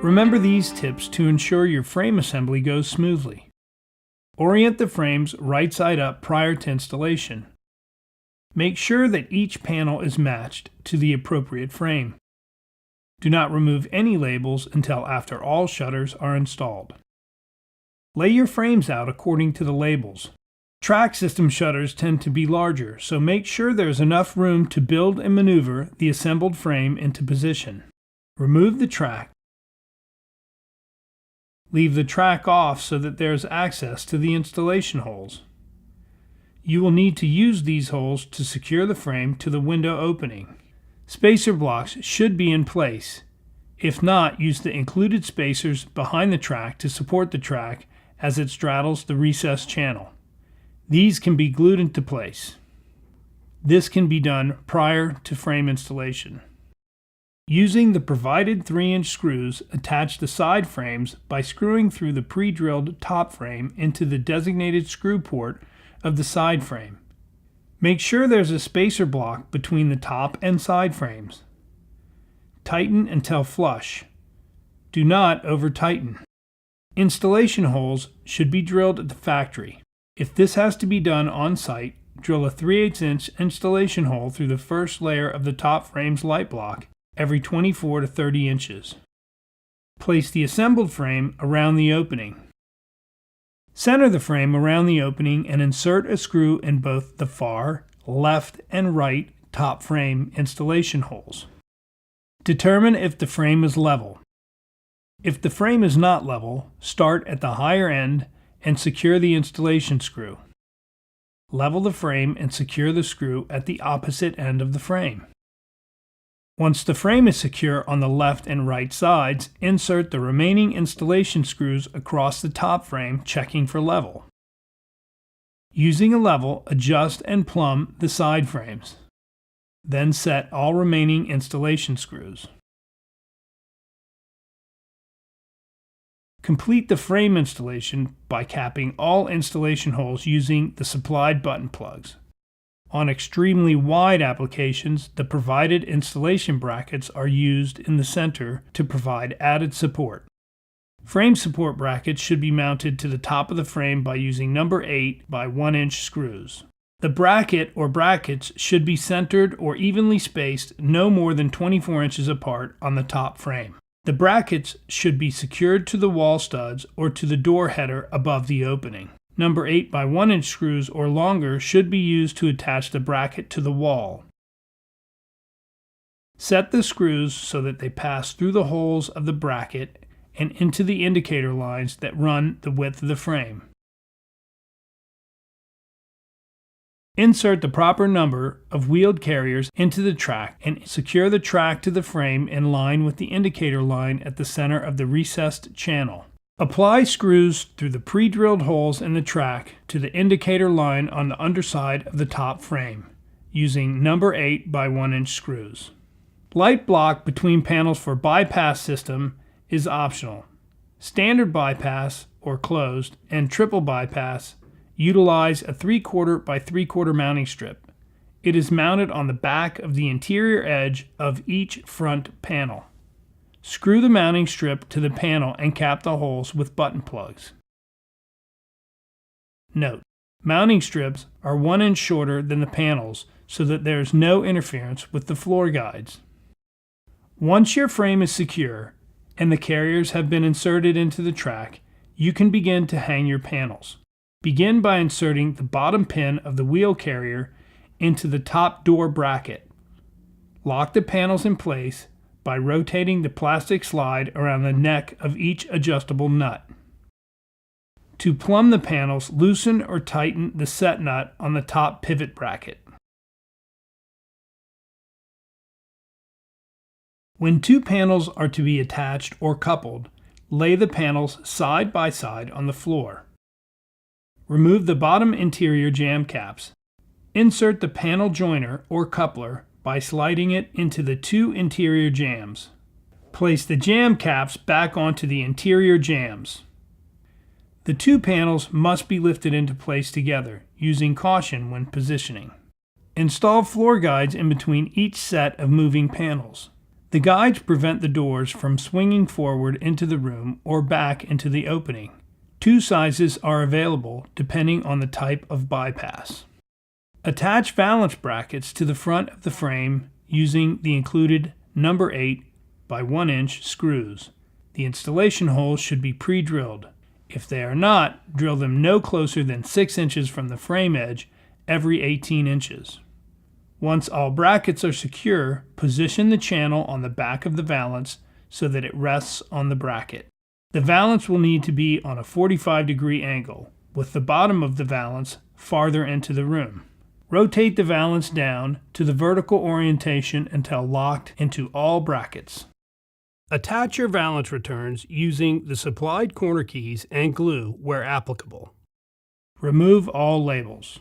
Remember these tips to ensure your frame assembly goes smoothly. Orient the frames right side up prior to installation. Make sure that each panel is matched to the appropriate frame. Do not remove any labels until after all shutters are installed. Lay your frames out according to the labels. Track system shutters tend to be larger, so make sure there is enough room to build and maneuver the assembled frame into position. Remove the track. Leave the track off so that there is access to the installation holes. You will need to use these holes to secure the frame to the window opening. Spacer blocks should be in place. If not, use the included spacers behind the track to support the track as it straddles the recessed channel. These can be glued into place. This can be done prior to frame installation. Using the provided 3-inch screws, attach the side frames by screwing through the pre-drilled top frame into the designated screw port of the side frame. Make sure there's a spacer block between the top and side frames. Tighten until flush. Do not over-tighten. Installation holes should be drilled at the factory. If this has to be done on site, drill a 3/8-inch installation hole through the first layer of the top frame's light block every 24 to 30 inches. Place the assembled frame around the opening. Center the frame around the opening and insert a screw in both the far, left, and right top frame installation holes. Determine if the frame is level. If the frame is not level, start at the higher end and secure the installation screw. Level the frame and secure the screw at the opposite end of the frame. Once the frame is secure on the left and right sides, insert the remaining installation screws across the top frame, checking for level. Using a level, adjust and plumb the side frames. Then set all remaining installation screws. Complete the frame installation by capping all installation holes using the supplied button plugs. On extremely wide applications, the provided installation brackets are used in the center to provide added support. Frame support brackets should be mounted to the top of the frame by using number 8 by 1-inch screws. The bracket or brackets should be centered or evenly spaced no more than 24 inches apart on the top frame. The brackets should be secured to the wall studs or to the door header above the opening. Number 8 by 1-inch screws or longer should be used to attach the bracket to the wall. Set the screws so that they pass through the holes of the bracket and into the indicator lines that run the width of the frame. Insert the proper number of wheeled carriers into the track and secure the track to the frame in line with the indicator line at the center of the recessed channel. Apply screws through the pre-drilled holes in the track to the indicator line on the underside of the top frame, using number 8 by 1-inch screws. Light block between panels for bypass system is optional. Standard bypass, or closed, and triple bypass utilize a 3/4 by 3/4 mounting strip. It is mounted on the back of the interior edge of each front panel. Screw the mounting strip to the panel and cap the holes with button plugs. Note: mounting strips are 1 inch shorter than the panels so that there is no interference with the floor guides. Once your frame is secure and the carriers have been inserted into the track, you can begin to hang your panels. Begin by inserting the bottom pin of the wheel carrier into the top door bracket. Lock the panels in place by rotating the plastic slide around the neck of each adjustable nut. To plumb the panels, loosen or tighten the set nut on the top pivot bracket. When two panels are to be attached or coupled, lay the panels side by side on the floor. Remove the bottom interior jam caps. Insert the panel joiner or coupler by sliding it into the two interior jams. Place the jam caps back onto the interior jams. The two panels must be lifted into place together, using caution when positioning. Install floor guides in between each set of moving panels. The guides prevent the doors from swinging forward into the room or back into the opening. 2 sizes are available depending on the type of bypass. Attach valance brackets to the front of the frame using the included number 8 by 1 inch screws. The installation holes should be pre-drilled. If they are not, drill them no closer than 6 inches from the frame edge every 18 inches. Once all brackets are secure, position the channel on the back of the valance so that it rests on the bracket. The valance will need to be on a 45-degree angle, with the bottom of the valance farther into the room. Rotate the valance down to the vertical orientation until locked into all brackets. Attach your valance returns using the supplied corner keys and glue where applicable. Remove all labels.